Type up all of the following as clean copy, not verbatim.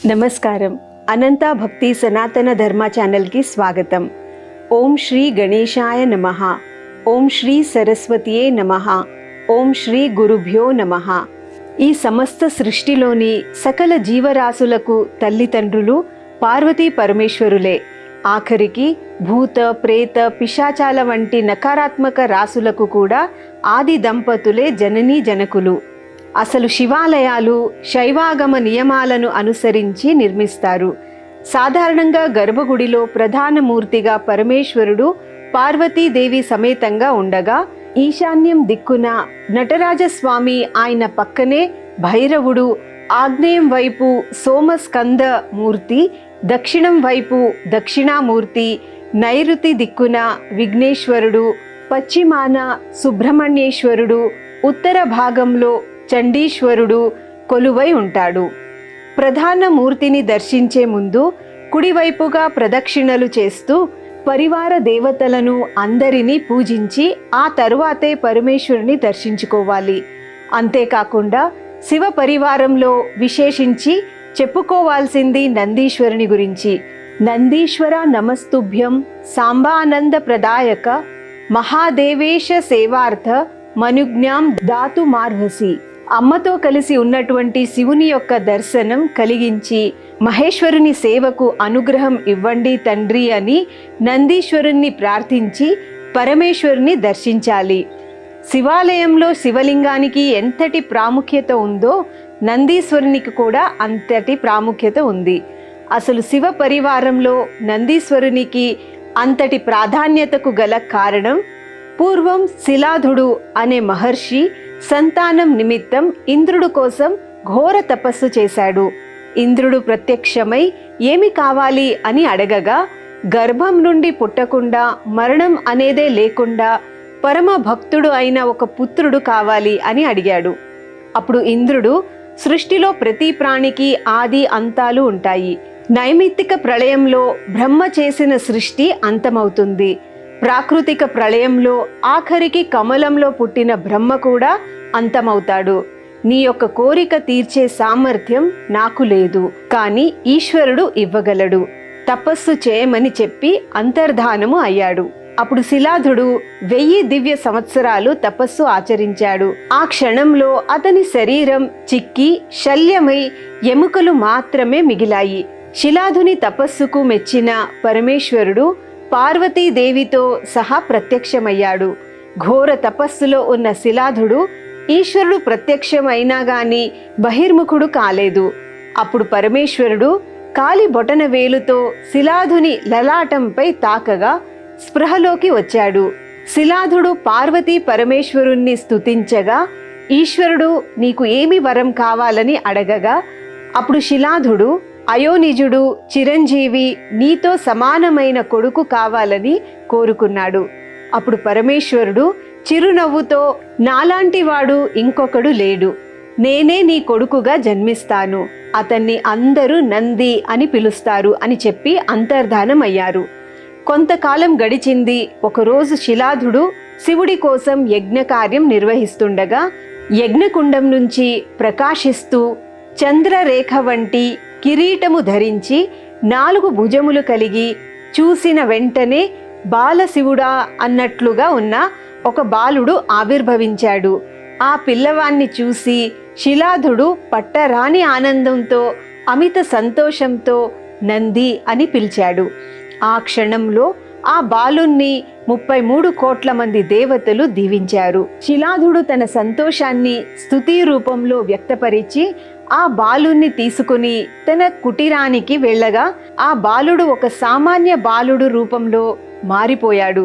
నమస్కారం. అనంత భక్తి సనాతన ధర్మ ఛానల్కి స్వాగతం. ఓం శ్రీ గణేశాయ నమః. ఓం శ్రీ సరస్వతియే నమః. ఓం శ్రీ గురుభ్యో నమః. ఈ సమస్త సృష్టిలోని సకల జీవరాశులకు తల్లిదండ్రులు పార్వతీ పరమేశ్వరులే. ఆఖరికి భూత ప్రేత పిశాచాల వంటి నకారాత్మక రాసులకు కూడా ఆది దంపతులే జననీ జనకులు. అసలు శివాలయాలు శైవాగమ నియమాలను అనుసరించి నిర్మిస్తారు. సాధారణంగా గర్భగుడిలో ప్రధాన మూర్తిగా పరమేశ్వరుడు పార్వతీదేవి సమేతంగా ఉండగా, ఈశాన్యం దిక్కున నటరాజస్వామి, ఆయన పక్కనే భైరవుడు, ఆగ్నేయం వైపు సోమస్కంద మూర్తి, దక్షిణం వైపు దక్షిణామూర్తి, నైరుతి దిక్కున విఘ్నేశ్వరుడు, పశ్చిమాన సుబ్రహ్మణ్యేశ్వరుడు, ఉత్తర భాగంలో చండీశ్వరుడు కొలువై ఉంటాడు. ప్రధాన మూర్తిని దర్శించే ముందు కుడివైపుగా ప్రదక్షిణలు చేస్తూ పరివార దేవతలను అందరినీ పూజించి ఆ తరువాతే పరమేశ్వరుని దర్శించుకోవాలి. అంతేకాకుండా శివ పరివారంలో విశేషించి చెప్పుకోవాల్సింది నందీశ్వరుని గురించి. నందీశ్వర నమస్తుభ్యం సాంబానంద ప్రదాయక మహాదేవేశ సేవార్థ మనుజ్ఞాం దాతు మార్హసి. అమ్మతో కలిసి ఉన్నటువంటి శివుని యొక్క దర్శనం కలిగించి మహేశ్వరుని సేవకు అనుగ్రహం ఇవ్వండి తండ్రి అని నందీశ్వరుణ్ణి ప్రార్థించి పరమేశ్వరుని దర్శించాలి. శివాలయంలో శివలింగానికి ఎంతటి ప్రాముఖ్యత ఉందో నందీశ్వరునికి కూడా అంతటి ప్రాముఖ్యత ఉంది. అసలు శివ పరివారంలో నందీశ్వరునికి అంతటి ప్రాధాన్యతకు గల కారణం, పూర్వం శిలాధుడు అనే మహర్షి సంతానం నిమిత్తం ఇంద్రుడు కోసం ఘోర తపస్సు చేశాడు. ఇంద్రుడు ప్రత్యక్షమై ఏమి కావాలి అని అడగగా, గర్భం నుండి పుట్టకుండా మరణం అనేదే లేకుండా పరమ భక్తుడు అయిన ఒక పుత్రుడు కావాలి అని అడిగాడు. అప్పుడు ఇంద్రుడు, సృష్టిలో ప్రతి ప్రాణికి ఆది అంతాలు ఉంటాయి. నైమిత్తిక ప్రళయంలో బ్రహ్మ చేసిన సృష్టి అంతమవుతుంది. ప్రాకృతిక ప్రళయంలో ఆఖరికి కమలంలో పుట్టిన బ్రహ్మ కూడా అంతమవుతాడు. నీ యొక్క కోరిక తీర్చే సామర్థ్యం నాకు లేదు, కానీ ఈశ్వరుడు ఇవ్వగలడు. తపస్సు చేయమని చెప్పి అంతర్ధానము అయ్యాడు. అప్పుడు శిలాధుడు 1000 దివ్య సంవత్సరాలు తపస్సు ఆచరించాడు. ఆ క్షణంలో అతని శరీరం చిక్కి శల్యమై ఎముకలు మాత్రమే మిగిలాయి. శిలాధుని తపస్సుకు మెచ్చిన పరమేశ్వరుడు పార్వతీదేవితో సహా ప్రత్యక్షమయ్యాడు. ఘోర తపస్సులో ఉన్న శిలాధుడు ఈశ్వరుడు ప్రత్యక్షమైనా గాని బహిర్ముఖుడు కాలేదు. అప్పుడు పరమేశ్వరుడు కాలి బొటన వేలుతో శిలాధుని లలాటంపై తాకగా స్పృహలోకి వచ్చాడు. శిలాధుడు పార్వతీ పరమేశ్వరుణ్ణి స్తుతించగా, ఈశ్వరుడు నీకు ఏమి వరం కావాలని అడగగా, అప్పుడు శిలాధుడు, అయోనిజుడు చిరంజీవి నీతో సమానమైన కొడుకు కావాలని కోరుకున్నాడు. అప్పుడు పరమేశ్వరుడు చిరునవ్వుతో, నాలాంటి వాడు ఇంకొకడు లేడు, నేనే నీ కొడుకుగా జన్మిస్తాను, అతన్ని అందరూ నంది అని పిలుస్తారు అని చెప్పి అంతర్ధానం అయ్యారు. కొంతకాలం గడిచింది. ఒకరోజు శిలాధుడు శివుడి కోసం యజ్ఞకార్యం నిర్వహిస్తుండగా యజ్ఞకుండం నుంచి ప్రకాశిస్తూ చంద్రరేఖ వంటి కిరీటము ధరించి 4 భుజములు కలిగి చూసిన వెంటనే బాలశివుడా అన్నట్లుగా ఉన్న ఒక బాలుడు ఆవిర్భవించాడు. ఆ పిల్లవాన్ని చూసి శిలాధుడు పట్టరాని ఆనందంతో అమిత సంతోషంతో నంది అని పిలిచాడు. ఆ క్షణంలో ఆ బాలుణ్ణి 33 కోట్ల మంది దేవతలు దీవించారు. శిలాధుడు తన సంతోషాన్ని స్తుతి రూపంలో వ్యక్తపరిచి ఆ బాలుణ్ణి తీసుకుని తన కుటీరానికి వెళ్ళగా, ఆ బాలుడు ఒక సామాన్య బాలుడు రూపంలో మారిపోయాడు.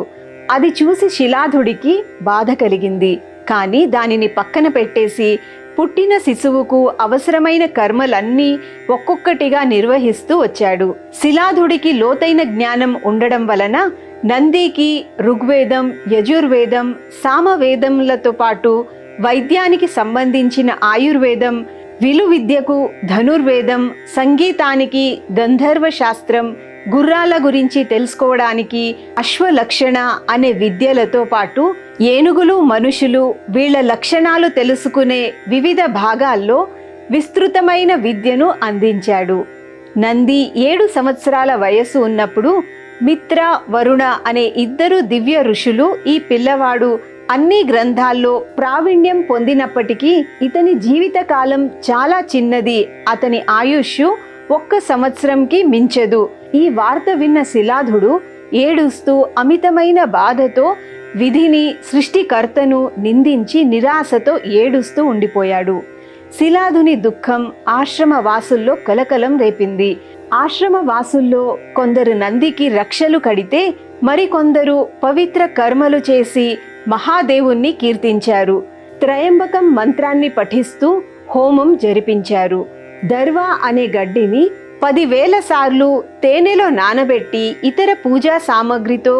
అది చూసి శిలాధుడికి బాధ కలిగింది. కానీ దానిని పక్కన పెట్టేసి పుట్టిన శిశువుకు అవసరమైన కర్మలన్నీ ఒక్కొక్కటిగా నిర్వహిస్తూ వచ్చాడు. శిలాధుడికి లోతైన జ్ఞానం ఉండడం వలన నందికి ఋగ్వేదం, యజుర్వేదం, సామవేదములతో పాటు వైద్యానికి సంబంధించిన ఆయుర్వేదం, విలువిద్యకు ధనుర్వేదం, సంగీతానికి గంధర్వ శాస్త్రం, గుర్రాల గురించి తెలుసుకోవడానికి అశ్వలక్షణ అనే విద్యలతో పాటు ఏనుగులు, మనుషులు వీళ్ళ లక్షణాలు తెలుసుకునే వివిధ భాగాల్లో విస్తృతమైన విద్యను అందించాడు. నంది 7 సంవత్సరాల వయస్సు ఉన్నప్పుడు మిత్ర, వరుణ అనే 2 దివ్య ఋషులు ఈ పిల్లవాడు అన్ని గ్రంథాల్లో ప్రావీణ్యం పొందినప్పటికీ ఇతని జీవితకాలం చాలా చిన్నది, అతని ఆయుష్ 1 సంవత్సరంకి మించదు. ఈ వార్త విన్న శిలాధుడు ఏడుస్తూ అమితమైన బాధతో విధిని, సృష్టికర్తను నిందించి నిరాశతో ఏడుస్తూ ఉండిపోయాడు. శిలాధుని దుఃఖం ఆశ్రమవాసుల్లో కలకలం రేపింది. ఆశ్రమవాసుల్లో కొందరు నందికి రక్షలు కడితే మరికొందరు పవిత్ర కర్మలు చేసి మహాదేవుణ్ణి కీర్తించారు. త్రయంబకం మంత్రాన్ని పఠిస్తూ హోమం జరిపించారు. దర్వా అనే గడ్డిని 10,000 సార్లు తేనెలో నానబెట్టి ఇతర పూజా సామగ్రితో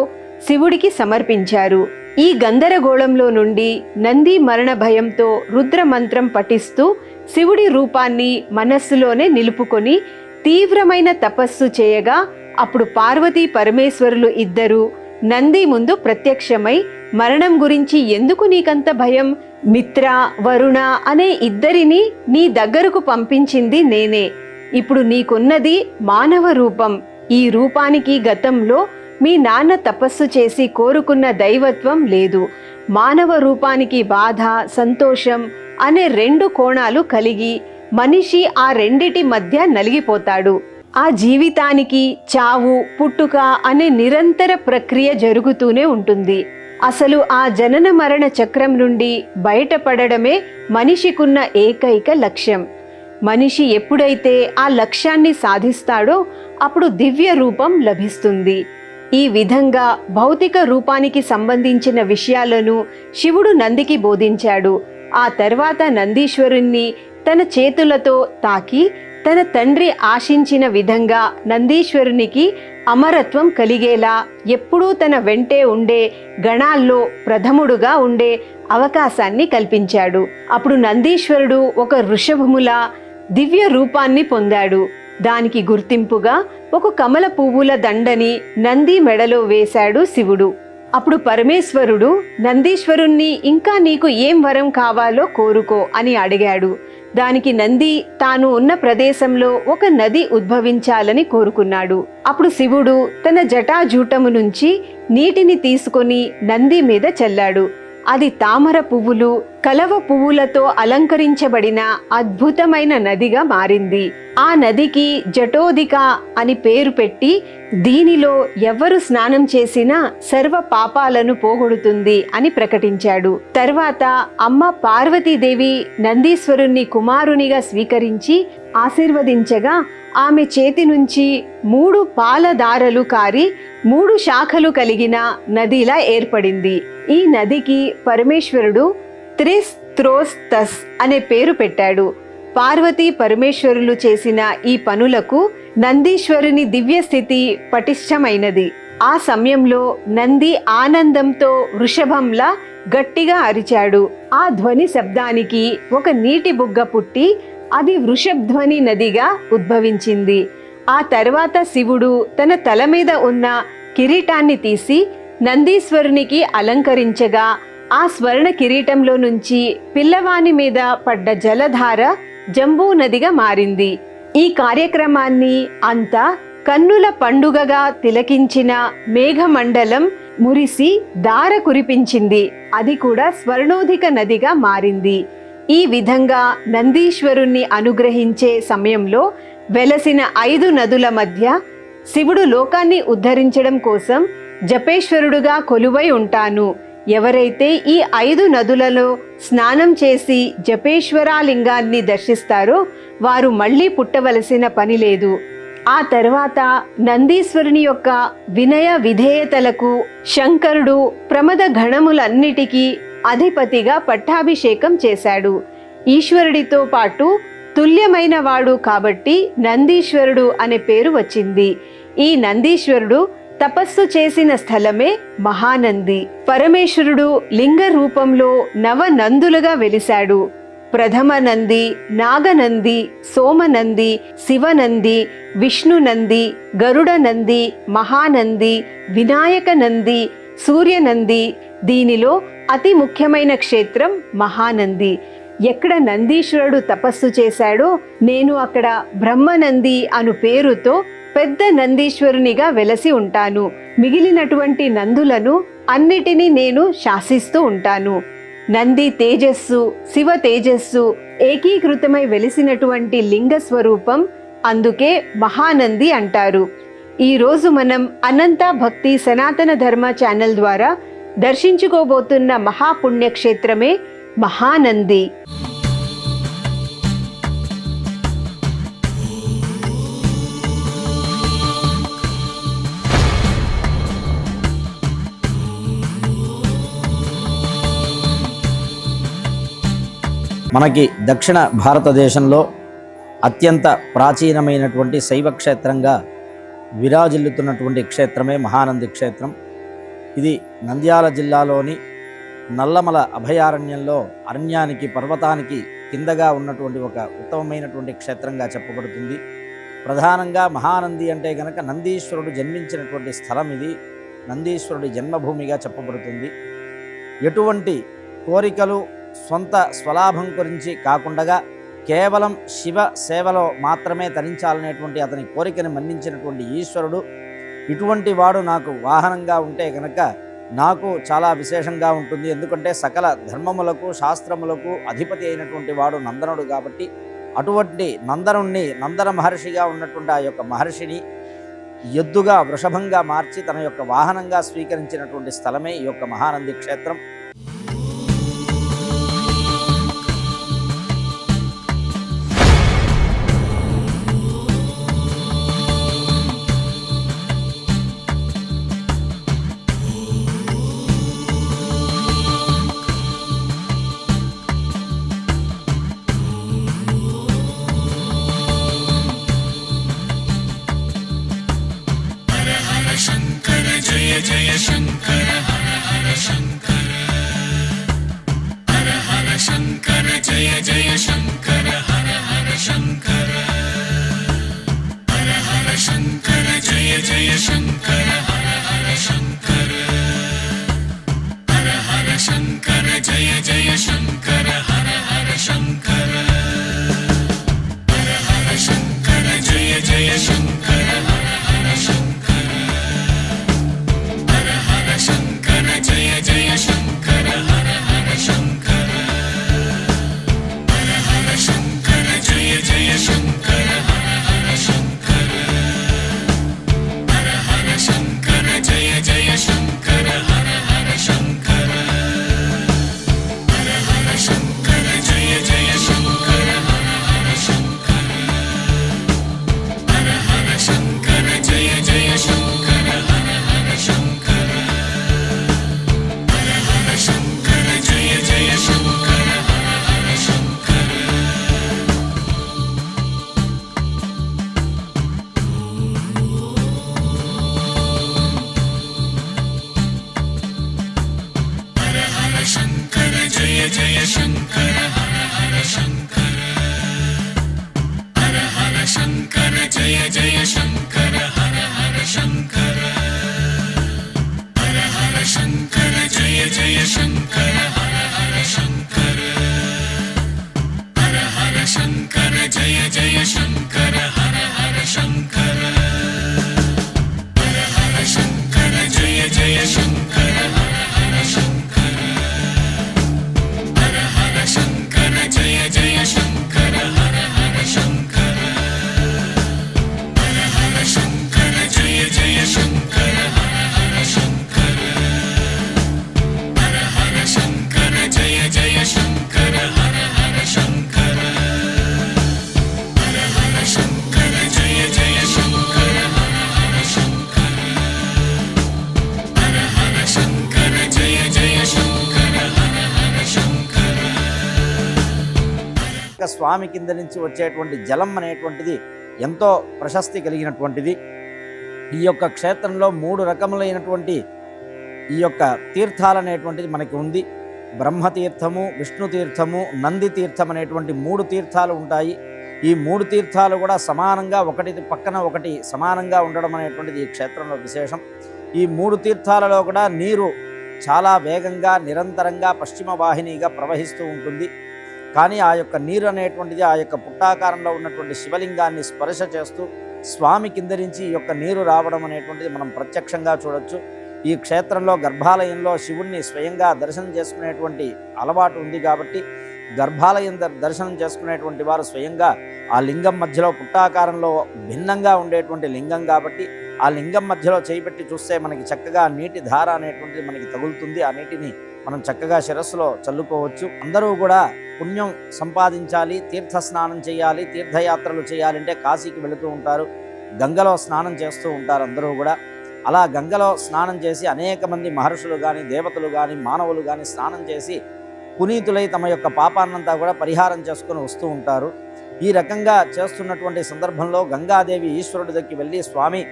శివుడికి సమర్పించారు. ఈ గందరగోళంలో నుండి నంది మరణ భయంతో రుద్రమంత్రం పఠిస్తూ శివుడి రూపాన్ని మనస్సులోనే నిలుపుకొని తీవ్రమైన తపస్సు చేయగా అప్పుడు పార్వతీ పరమేశ్వరులు ఇద్దరు నంది ముందు ప్రత్యక్షమై, మరణం గురించి ఎందుకు నీకంత భయం? మిత్ర, వరుణ అనే 2 నీ దగ్గరకు పంపించింది నేనే. ఇప్పుడు నీకున్నది మానవ రూపం. ఈ రూపానికి గతంలో మీ నాన్న తపస్సు చేసి కోరుకున్న దైవత్వం లేదు. మానవ రూపానికి బాధ, సంతోషం అనే 2 కోణాలు కలిగి మనిషి ఆ రెండిటి మధ్య నలిగిపోతాడు. ఆ జీవితానికి చావు, పుట్టుక అనే నిరంతర ప్రక్రియ జరుగుతూనే ఉంటుంది. అసలు ఆ జనన మరణ చక్రం నుండి బయటపడడమే మనిషికున్న ఏకైక లక్ష్యం. మనిషి ఎప్పుడైతే ఆ లక్ష్యాన్ని సాధిస్తాడో అప్పుడు దివ్య రూపం లభిస్తుంది. ఈ విధంగా భౌతిక రూపానికి సంబంధించిన విషయాలను శివుడు నందికి బోధించాడు. ఆ తర్వాత నందీశ్వరుణ్ణి తన చేతులతో తాకి తన తండ్రి ఆశించిన విధంగా నందీశ్వరునికి అమరత్వం కలిగేలా ఎప్పుడూ తన వెంటే ఉండే గణాల్లో ప్రథముడుగా ఉండే అవకాశాన్ని కల్పించాడు. అప్పుడు నందీశ్వరుడు ఒక వృషభముల దివ్య రూపాన్ని పొందాడు. దానికి గుర్తింపుగా ఒక కమల పువ్వుల దండని నంది మెడలో వేశాడు శివుడు. అప్పుడు పరమేశ్వరుడు నందీశ్వరుణ్ణి ఇంకా నీకు ఏం వరం కావాలో కోరుకో అని అడిగాడు. దానికి నంది తాను ఉన్న ప్రదేశంలో ఒక నది ఉద్భవించాలని కోరుకున్నాడు. అప్పుడు శివుడు తన జటాజూటము నుంచి నీటిని తీసుకొని నంది మీద చల్లాడు. అది తామర పువ్వులు, కలవ పువ్వులతో అలంకరించబడిన అద్భుతమైన నదిగా మారింది. ఆ నదికి జటోదిక అని పేరు పెట్టి దీనిలో ఎవరు స్నానం చేసినా సర్వ పాపాలను పోగొడుతుంది అని ప్రకటించాడు. తర్వాత అమ్మ పార్వతీదేవి నందీశ్వరుణ్ణి కుమారునిగా స్వీకరించి ఆశీర్వదించగా ఆమె చేతి నుంచి 3 పాలదారలు కారి 3 శాఖలు కలిగిన నదిలా ఏర్పడింది. ఈ నదికి పరమేశ్వరుడు త్రిస్ త్రోస్ తస్ అనే పేరు పెట్టాడు. పార్వతీ పరమేశ్వరులు చేసిన ఈ పనులకు నందీశ్వరుని దివ్యస్థితి పటిష్టమైనది. ఆ సమయంలో నంది ఆనందంతో వృషభంలా గట్టిగా అరిచాడు. ఆ ధ్వని శబ్దానికి ఒక నీటి బుగ్గ పుట్టి అది వృషభధ్వని నదిగా ఉద్భవించింది. ఆ తర్వాత శివుడు తన తల మీద ఉన్న కిరీటాన్ని తీసి నందీశ్వరునికి అలంకరించగా ఆ స్వర్ణ కిరీటంలో నుంచి పిల్లవాని మీద పడ్డ జలధార జంబూ నదిగా మారింది. ఈ కార్యక్రమాన్ని అంతా కన్నుల పండుగగా తిలకించిన మేఘమండలం మురిసి ధార కురిపించింది. అది కూడా స్వర్ణోధిక నదిగా మారింది. ఈ విధంగా నందీశ్వరుణ్ణి అనుగ్రహించే సమయంలో వెలసిన 5 నదుల మధ్య శివుడు లోకాన్ని ఉద్ధరించడం కోసం జపేశ్వరుడుగా కొలువై ఉంటాను. ఎవరైతే ఈ 5 నదులలో స్నానం చేసి జపేశ్వరాలింగాన్ని దర్శిస్తారో వారు మళ్ళీ పుట్టవలసిన పని లేదు. ఆ తర్వాత నందీశ్వరుని యొక్క వినయ విధేయతలకు శంకరుడు ప్రమద గణములన్నిటికీ అధిపతిగా పట్టాభిషేకం చేశాడు. ఈశ్వరుడితో పాటు తుల్యమైన వాడు కాబట్టి నందీశ్వరుడు అనే పేరు వచ్చింది. ఈ నందీశ్వరుడు తపస్సు చేసిన స్థలమే మహానంది. పరమేశ్వరుడు లింగ రూపంలో నవనందులుగా వెలిశాడు. ప్రథమ నంది, నాగనంది, సోమనంది, శివనంది, విష్ణునంది, గరుడ నంది, మహానంది, వినాయక నంది, సూర్యనంది. దీనిలో అతి ముఖ్యమైన క్షేత్రం మహానంది. ఎక్కడ నందీశ్వరుడు తపస్సు చేశాడో నేను అక్కడ బ్రహ్మనంది అను పేరుతో పెద్ద నందీశ్వరునిగా వెలసి ఉంటాను. మిగిలినటువంటి నందులను అన్నిటినీ నేను శాసిస్తూ ఉంటాను. నంది తేజస్సు, శివ తేజస్సు ఏకీకృతమై వెలిసినటువంటి లింగ స్వరూపం, అందుకే మహానంది అంటారు. ఈరోజు మనం అనంత భక్తి సనాతన ధర్మ ఛానల్ ద్వారా దర్శించుకోబోతున్న మహాపుణ్యక్షేత్రమే మహానంది. మనకి దక్షిణ భారతదేశంలో అత్యంత ప్రాచీనమైనటువంటి శైవ క్షేత్రంగా విరాజిల్లుతున్నటువంటి క్షేత్రమే మహానంది క్షేత్రం. ఇది నంద్యాల జిల్లాలోని నల్లమల అభయారణ్యంలో అరణ్యానికి పర్వతానికి కిందగా ఉన్నటువంటి ఒక ఉత్తమమైనటువంటి క్షేత్రంగా చెప్పబడుతుంది. ప్రధానంగా మహానంది అంటే కనుక నందీశ్వరుడు జన్మించినటువంటి స్థలం ఇది. నందీశ్వరుడి జన్మభూమిగా చెప్పబడుతుంది. ఎటువంటి కోరికలు సొంత స్వలాభం గురించి కాకుండా కేవలం శివ సేవలో మాత్రమే తరించాలనేటువంటి అతని కోరికను మన్నించినటువంటి ఈశ్వరుడు, ఇటువంటి వాడు నాకు వాహనంగా ఉంటే కనుక నాకు చాలా విశేషంగా ఉంటుంది. ఎందుకంటే సకల ధర్మములకు శాస్త్రములకు అధిపతి అయినటువంటి వాడు నందనుడు కాబట్టి, అటువంటి నందనుణ్ణి, నందన మహర్షిగా ఉన్నటువంటి ఆ యొక్క మహర్షిని ఎద్దుగా వృషభంగా మార్చి తన యొక్క వాహనంగా స్వీకరించినటువంటి స్థలమే ఈ యొక్క మహానంది క్షేత్రం. शंकर जय जय शंकर हर हर शंकर हर हर शंकर जय जय शंकर हर हर शंकर हर हर शंकर जय जय शंकर हर हर शंकर हर हर शंकर जय जय शंकर हर हर शंकर हर हर शंकर जय जय शंकर हर हर शंकर शंकर जय जय शंकर हर हर शंकर हर हर शंकर जय जय शंकर हर हर शंकर हर हर शंकर जय जय शंकर हर हर शंकर हर हर शंकर जय जय शंकर हर हर शंकर हर हर शंकर जय जय शंकर हर हर शंकर शंकर जय जय शंकर हर हर शंकर हर हर शंकर जय जय शंकर हर हर शंकर हर हर शंकर जय जय शंकर हर हर शंकर हर हर शंकर जय जय शंकर हर हर शंकर हर हर शंकर जय जय शंकर हर हर शंकर हर हर शंकर जय जय शंकर हर हर शंकर हर हर शंकर जय जय शंकर हर हर शंकर हर हर शंकर जय जय शंकर हर हर शंकर हर हर शंकर जय जय शंकर हर हर शंकर हर हर शंकर जय जय शंकर हर हर शंकर हर हर शंकर जय जय शंकर हर हर शंकर స్వామి కింద నుంచి వచ్చేటువంటి జలం అనేటువంటిది ఎంతో ప్రశస్తి కలిగినటువంటిది. ఈ యొక్క క్షేత్రంలో 3 రకములైనటువంటి ఈ యొక్క తీర్థాలు అనేటువంటిది మనకి ఉంది. బ్రహ్మతీర్థము, విష్ణు తీర్థము, నంది తీర్థం అనేటువంటి 3 తీర్థాలు ఉంటాయి. ఈ 3 తీర్థాలు కూడా సమానంగా ఒకటి పక్కన ఒకటి సమానంగా ఉండడం అనేటువంటిది ఈ క్షేత్రంలో విశేషం. ఈ 3 తీర్థాలలో కూడా నీరు చాలా వేగంగా నిరంతరంగా పశ్చిమ వాహినిగా ప్రవహిస్తూ ఉంటుంది. కానీ ఆ యొక్క నీరు అనేటువంటిది ఆ యొక్క పుట్టాకారంలో ఉన్నటువంటి శివలింగాన్ని స్పర్శ చేస్తూ స్వామి కింద నుంచి ఈ యొక్క నీరు రావడం అనేటువంటిది మనం ప్రత్యక్షంగా చూడొచ్చు. ఈ క్షేత్రంలో గర్భాలయంలో శివుణ్ణి స్వయంగా దర్శనం చేసుకునేటువంటి అలవాటు ఉంది కాబట్టి గర్భాలయం దర్శనం చేసుకునేటువంటి వారు స్వయంగా ఆ లింగం మధ్యలో పుట్టాకారంలో భిన్నంగా ఉండేటువంటి లింగం కాబట్టి ఆ లింగం మధ్యలో చేయిపెట్టి చూస్తే మనకి చక్కగా నీటి ధార అనేటువంటిది మనకి తగులుతుంది. ఆ నీటిని మనం చక్కగా శిరస్సులో చల్లుకోవచ్చు. అందరూ కూడా పుణ్యం సంపాదించాలి, తీర్థ స్నానం చేయాలి, తీర్థయాత్రలు చేయాలంటే కాశీకి వెళుతూ ఉంటారు, గంగలో స్నానం చేస్తూ ఉంటారు అందరూ కూడా. అలా గంగలో స్నానం చేసి అనేక మంది మహర్షులు కానీ దేవతలు కానీ మానవులు కానీ స్నానం చేసి పునీతులై తమ యొక్క పాపాన్నంతా కూడా పరిహారం చేసుకొని వస్తూ ఉంటారు. ఈ రకంగా చేస్తున్నటువంటి సందర్భంలో గంగాదేవి ఈశ్వరుడి దగ్గరికి వెళ్ళి, స్వామి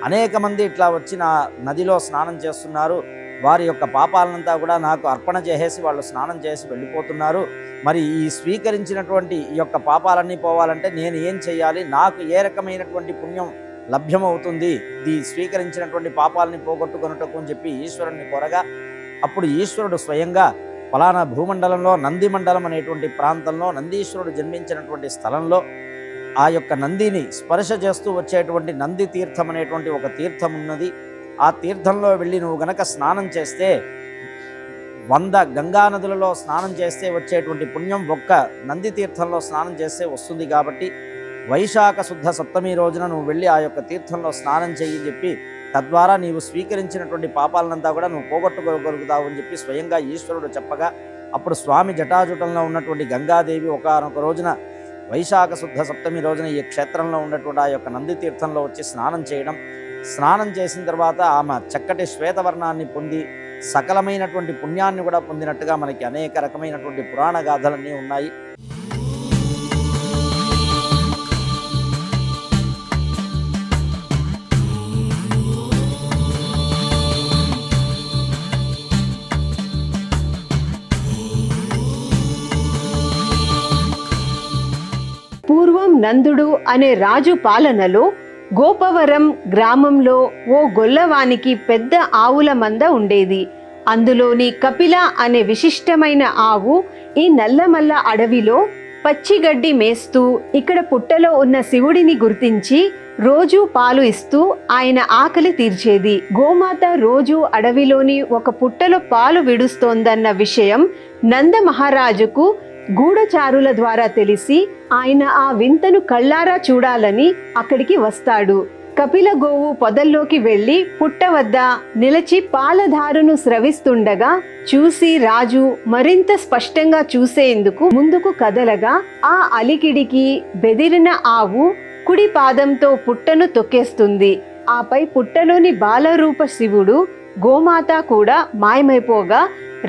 అనేక మంది ఇట్లా వచ్చిన నదిలో స్నానం చేస్తున్నారు, వారి యొక్క పాపాలనంతా కూడా నాకు అర్పణ చేసేసి వాళ్ళు స్నానం చేసి వెళ్ళిపోతున్నారు, మరి ఈ స్వీకరించినటువంటి ఈ యొక్క పాపాలన్నీ పోవాలంటే నేను ఏం చేయాలి, నాకు ఏ రకమైనటువంటి పుణ్యం లభ్యమవుతుంది ఈ స్వీకరించినటువంటి పాపాలని పోగొట్టుకొనుటకు అని చెప్పి ఈశ్వరుణ్ణి కోరగా, అప్పుడు ఈశ్వరుడు స్వయంగా ఫలానా భూమండలంలో నంది మండలం అనేటువంటి ప్రాంతంలో నందీశ్వరుడు జన్మించినటువంటి స్థలంలో ఆ యొక్క నందిని స్పర్శ చేస్తూ వచ్చేటువంటి నంది తీర్థం అనేటువంటి ఒక తీర్థం ఉన్నది. ఆ తీర్థంలో వెళ్ళి నువ్వు గనక స్నానం చేస్తే 100 గంగా నదులలో స్నానం చేస్తే వచ్చేటువంటి పుణ్యం ఒక్క నంది తీర్థంలో స్నానం చేస్తే వస్తుంది. కాబట్టి వైశాఖ శుద్ధ సప్తమి రోజున నువ్వు వెళ్ళి ఆ యొక్క తీర్థంలో స్నానం చెయ్యి చెప్పి, తద్వారా నీవు స్వీకరించినటువంటి పాపాలనంతా కూడా నువ్వు పోగొట్టుకోగలుగుతావు అని చెప్పి స్వయంగా ఈశ్వరుడు చెప్పగా, అప్పుడు స్వామి జటాజుటంలో ఉన్నటువంటి గంగాదేవి ఒకనొక రోజున వైశాఖ శుద్ధ సప్తమి రోజున ఈ క్షేత్రంలో ఉన్నటువంటి ఆ యొక్క నంది తీర్థంలో వచ్చి స్నానం చేయడం, స్నానం చేసిన తర్వాత ఆమె చక్కటి శ్వేతవర్ణాన్ని పొంది సకలమైనటువంటి పుణ్యాన్ని కూడా పొందినట్టుగా మనకి అనేక రకమైనటువంటి పురాణ గాథలన్నీ ఉన్నాయి. పూర్వం నందుడు అనే రాజు పాలనలో గోపవరం గ్రామంలో ఓ గొల్లవానికి పెద్ద ఆవుల మంద ఉండేది. అందులోని కపిల అనే విశిష్టమైన ఆవు ఈ నల్లమల్ల అడవిలో పచ్చిగడ్డి మేస్తూ ఇక్కడ పుట్టలో ఉన్న శివుడిని గుర్తించి రోజూ పాలు ఇస్తూ ఆయన ఆకలి తీర్చేది. గోమాత రోజు అడవిలోని ఒక పుట్టలో పాలు విడుస్తోందన్న విషయం నంద మహారాజుకు గూఢచారుల ద్వారా తెలిసి ఆయన ఆ వింతను కళ్ళారా చూడాలని అక్కడికి వస్తాడు. కపిల గోవు పొదల్లోకి వెళ్లి పుట్ట వద్ద నిలిచి పాలధారును స్రవిస్తుండగా చూసి రాజు మరింత స్పష్టంగా చూసేందుకు ముందుకు కదలగా ఆ అలికిడికి బెదిరిన ఆవు కుడి పాదంతో పుట్టను తొక్కేస్తుంది. ఆపై పుట్టలోని బాలరూప శివుడు గోమాత కూడా మాయమైపోగా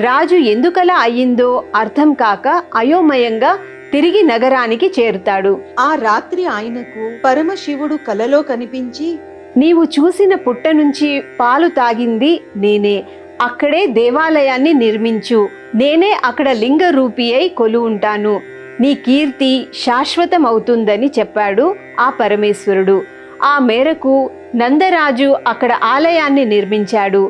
రాజు ఎందుకలా అయ్యిందో అర్థం కాక అయోమయంగా తిరిగి నగరానికి చేరుతాడు. ఆ రాత్రి ఆయనకు పరమశివుడు కలలో కనిపించి, నీవు చూసిన పుట్ట నుంచి పాలు తాగింది నేనే, అక్కడే దేవాలయాన్ని నిర్మించు, నేనే అక్కడ లింగ రూపి అయి కొలువుంటాను, నీ కీర్తి శాశ్వతమవుతుందని చెప్పాడు ఆ పరమేశ్వరుడు. ఆ మేరకు నందరాజు అక్కడ ఆలయాన్ని నిర్మించాడు.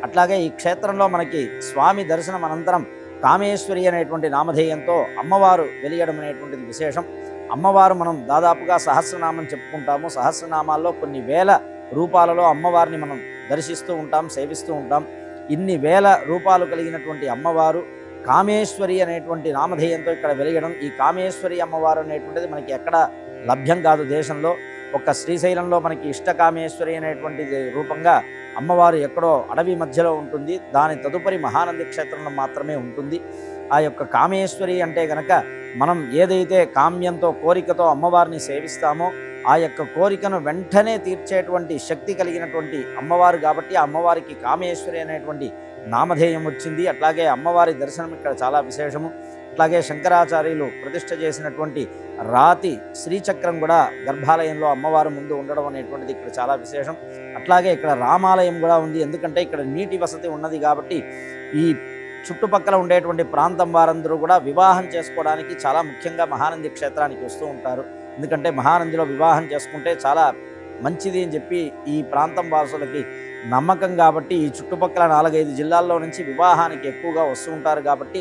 అట్లాగే ఈ క్షేత్రంలో మనకి స్వామి దర్శనం అనంతరం కామేశ్వరి అనేటువంటి నామధేయంతో అమ్మవారు వెలియడం అనేటువంటిది విశేషం. అమ్మవారు మనం దాదాపుగా సహస్రనామం చెప్పుకుంటాము. సహస్రనామాల్లో కొన్ని వేల రూపాలలో అమ్మవారిని మనం దర్శిస్తూ ఉంటాం, సేవిస్తూ ఉంటాం. ఇన్ని వేల రూపాలు కలిగినటువంటి అమ్మవారు కామేశ్వరి అనేటువంటి నామధేయంతో ఇక్కడ వెలియడం. ఈ కామేశ్వరి అమ్మవారు అనేటువంటిది మనకి ఎక్కడ లభ్యం కాదు దేశంలో. ఒక్క శ్రీశైలంలో మనకి ఇష్టకామేశ్వరి అనేటువంటి రూపంగా అమ్మవారు ఎక్కడో అడవి మధ్యలో ఉంటుంది. దాని తదుపరి మహానంది క్షేత్రంలో మాత్రమే ఉంటుంది. ఆ యొక్క కామేశ్వరి అంటే గనక మనం ఏదైతే కామ్యంతో కోరికతో అమ్మవారిని సేవిస్తామో ఆ యొక్క కోరికను వెంటనే తీర్చేటువంటి శక్తి కలిగినటువంటి అమ్మవారు కాబట్టి ఆ అమ్మవారికి కామేశ్వరి అనేటువంటి నామధేయం వచ్చింది. అట్లాగే అమ్మవారి దర్శనం ఇక్కడ చాలా విశేషము. అట్లాగే శంకరాచార్యులు ప్రతిష్ఠ చేసినటువంటి రాతి శ్రీచక్రం కూడా గర్భాలయంలో అమ్మవారు ముందు ఉండడం అనేటువంటిది ఇక్కడ చాలా విశేషం. అట్లాగే ఇక్కడ రామాలయం కూడా ఉంది. ఎందుకంటే ఇక్కడ నీటి వసతి ఉన్నది కాబట్టి ఈ చుట్టుపక్కల ఉండేటువంటి ప్రాంతం వారందరూ కూడా వివాహం చేసుకోవడానికి చాలా ముఖ్యంగా మహానంది క్షేత్రానికి వస్తూ ఉంటారు. ఎందుకంటే మహానందిలో వివాహం చేసుకుంటే చాలా మంచిది అని చెప్పి ఈ ప్రాంతం వాసులకి నమ్మకం కాబట్టి ఈ చుట్టుపక్కల 4-5 జిల్లాల్లో నుంచి వివాహానికి ఎక్కువగా వస్తూ ఉంటారు కాబట్టి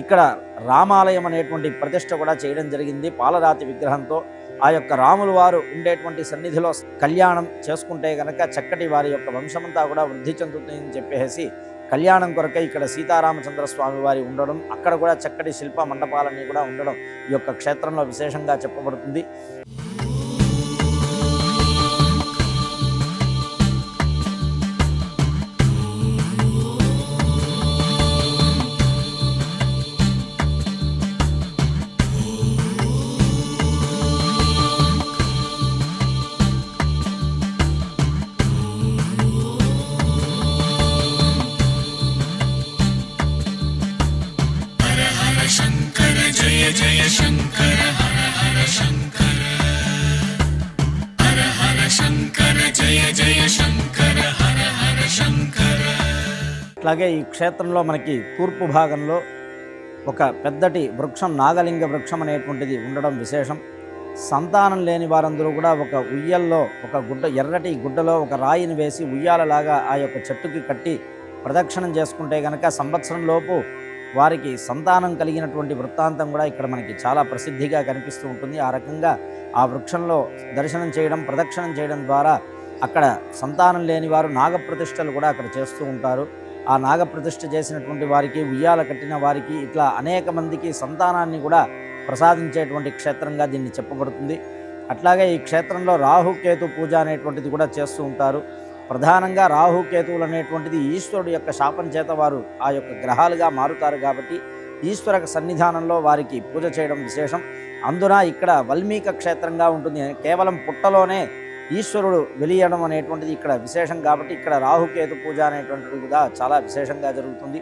ఇక్కడ రామాలయం అనేటువంటి ప్రతిష్ట కూడా చేయడం జరిగింది. పాలరాతి విగ్రహంతో ఆ యొక్క రాములు వారు ఉండేటువంటి సన్నిధిలో కళ్యాణం చేసుకుంటే కనుక చక్కటి వారి యొక్క వంశమంతా కూడా వృద్ధి చెందుతుందని చెప్పేసి కళ్యాణం కొరకై ఇక్కడ సీతారామచంద్ర స్వామి వారి ఉండడం, అక్కడ కూడా చక్కటి శిల్ప మండపాలన్నీ కూడా ఉండడం ఈ యొక్క క్షేత్రంలో విశేషంగా చెప్పబడుతుంది. शंकर जय जय शंकर हर हर शंकर हर हर शंकर जय जय शंकर हर हर शंकर. అట్లాగే ఈ క్షేత్రంలో మనకి తూర్పు భాగంలో ఒక పెద్దటి వృక్షం నాగలింగ వృక్షం అనేటువంటిది ఉండడం విశేషం. సంతానం లేని వారందరూ కూడా ఒక ఉయ్యల్లో ఒక ఎర్రటి గుడ్డలో ఒక రాయిని వేసి ఉయ్యాలలాగా ఆ యొక్క చెట్టుకి కట్టి ప్రదక్షిణం చేసుకుంటే కనుక సంవత్సరం లోపు వారికి సంతానం కలిగినటువంటి వృత్తాంతం కూడా ఇక్కడ మనకి చాలా ప్రసిద్ధిగా కనిపిస్తూ ఉంటుంది. ఆ రకంగా ఆ వృక్షంలో దర్శనం చేయడం, ప్రదక్షిణం చేయడం ద్వారా అక్కడ సంతానం లేని వారు నాగప్రతిష్టలు కూడా అక్కడ చేస్తూ ఉంటారు. ఆ నాగప్రతిష్ఠ చేసినటువంటి వారికి, ఉయ్యాల కట్టిన వారికి ఇట్లా అనేక మందికి సంతానాన్ని కూడా ప్రసాదించేటువంటి క్షేత్రంగా దీన్ని చెప్పబడుతుంది. అట్లాగే ఈ క్షేత్రంలో రాహుకేతు పూజ అనేటువంటిది కూడా చేస్తూ ఉంటారు. ప్రధానంగా రాహుకేతువులు అనేటువంటిది ఈశ్వరుడు యొక్క శాపం చేత వారు ఆ యొక్క గ్రహాలుగా మారుతారు కాబట్టి ఈశ్వర సన్నిధానంలో వారికి పూజ చేయడం విశేషం. అందున ఇక్కడ వల్మీక క్షేత్రంగా ఉంటుంది. కేవలం పుట్టలోనే ఈశ్వరుడు వెలియడం అనేటువంటిది ఇక్కడ విశేషం కాబట్టి ఇక్కడ రాహుకేతు పూజ అనేటువంటిది కూడా చాలా విశేషంగా జరుగుతుంది.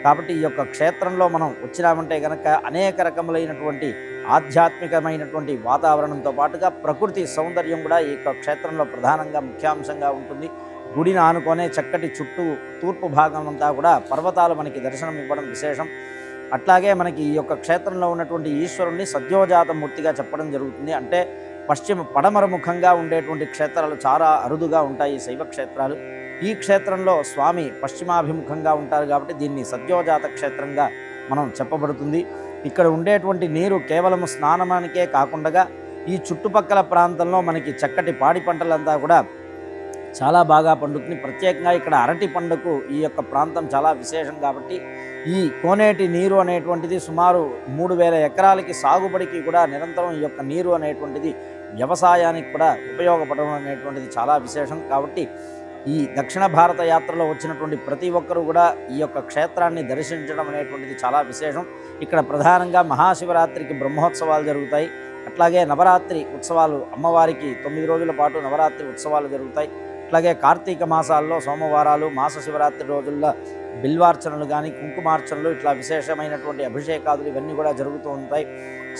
కాబట్టి ఈ యొక్క క్షేత్రంలో మనం వచ్చినామంటే కనుక అనేక రకములైనటువంటి ఆధ్యాత్మికమైనటువంటి వాతావరణంతో పాటుగా ప్రకృతి సౌందర్యం కూడా ఈ యొక్క క్షేత్రంలో ప్రధానంగా ముఖ్యాంశంగా ఉంటుంది. గుడిని ఆనుకొనే చక్కటి చుట్టూ తూర్పు భాగం అంతా కూడా పర్వతాలు మనకి దర్శనం ఇవ్వడం విశేషం. అట్లాగే మనకి ఈ యొక్క క్షేత్రంలో ఉన్నటువంటి ఈశ్వరుణ్ణి సద్యోజాత మూర్తిగా చెప్పడం జరుగుతుంది. అంటే పడమర ముఖంగా ఉండేటువంటి క్షేత్రాలు చాలా అరుదుగా ఉంటాయి ఈ శైవ క్షేత్రాలు. ఈ క్షేత్రంలో స్వామి పశ్చిమాభిముఖంగా ఉంటారు కాబట్టి దీన్ని సద్యోజాత క్షేత్రంగా మనం చెప్పబడుతుంది. ఇక్కడ ఉండేటువంటి నీరు కేవలం స్నానానికే కాకుండా ఈ చుట్టుపక్కల ప్రాంతంలో మనకి చక్కటి పాడి పంటలంతా కూడా చాలా బాగా పండుతుంది. ప్రత్యేకంగా ఇక్కడ అరటి పండుకు ఈ యొక్క ప్రాంతం చాలా విశేషం కాబట్టి ఈ కోనేటి నీరు అనేటువంటిది సుమారు 3000 ఎకరాలకి సాగుబడికి కూడా నిరంతరం ఈ యొక్క నీరు అనేటువంటిది వ్యవసాయానికి కూడా ఉపయోగపడడం అనేటువంటిది చాలా విశేషం. కాబట్టి ఈ దక్షిణ భారత యాత్రలో వచ్చినటువంటి ప్రతి ఒక్కరూ కూడా ఈ యొక్క క్షేత్రాన్ని దర్శించడం అనేటువంటిది చాలా విశేషం. ఇక్కడ ప్రధానంగా మహాశివరాత్రికి బ్రహ్మోత్సవాలు జరుగుతాయి. అట్లాగే నవరాత్రి ఉత్సవాలు, అమ్మవారికి 9 రోజుల పాటు నవరాత్రి ఉత్సవాలు జరుగుతాయి. అట్లాగే కార్తీక మాసాల్లో సోమవారాలు, మాస శివరాత్రి రోజుల్లో బిల్వార్చనలు కానీ, కుంకుమార్చనలు, ఇట్లా విశేషమైనటువంటి అభిషేకాదులు ఇవన్నీ కూడా జరుగుతూ ఉంటాయి.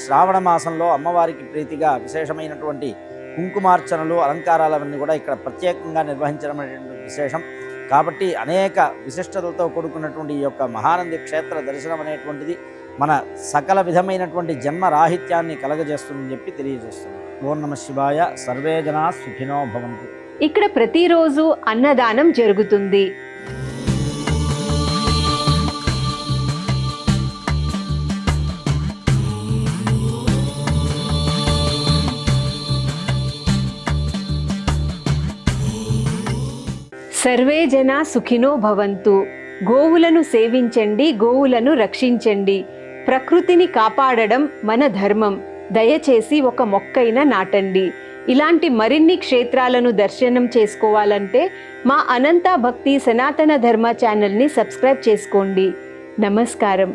శ్రావణ మాసంలో అమ్మవారికి ప్రీతిగా విశేషమైనటువంటి కుంకుమార్చనలు, అలంకారాలు అవన్నీ కూడా ఇక్కడ ప్రత్యేకంగా నిర్వహించడం అనేటువంటి విశేషం. కాబట్టి అనేక విశిష్టతలతో కూడుకున్నటువంటి ఈ యొక్క మహానంది క్షేత్ర దర్శనం అనేటువంటిది మన సకల విధమైనటువంటి జన్మరాహిత్యాన్ని కలగజేస్తుందని చెప్పి తెలియజేస్తుంది. ఓం నమః శివాయ. సర్వే జనా సుఖినో భవంతు. ఇక్కడ ప్రతిరోజు అన్నదానం జరుగుతుంది. సర్వే జనా సుఖినో భవంతు. గోవులను సేవించండి, గోవులను రక్షించండి. ప్రకృతిని కాపాడడం మన ధర్మం. దయచేసి ఒక మొక్కైనా నాటండి. ఇలాంటి మరిన్ని క్షేత్రాలను దర్శనం చేసుకోవాలంటే మా అనంత భక్తి సనాతన ధర్మ ఛానల్ని సబ్స్క్రైబ్ చేసుకోండి. నమస్కారం.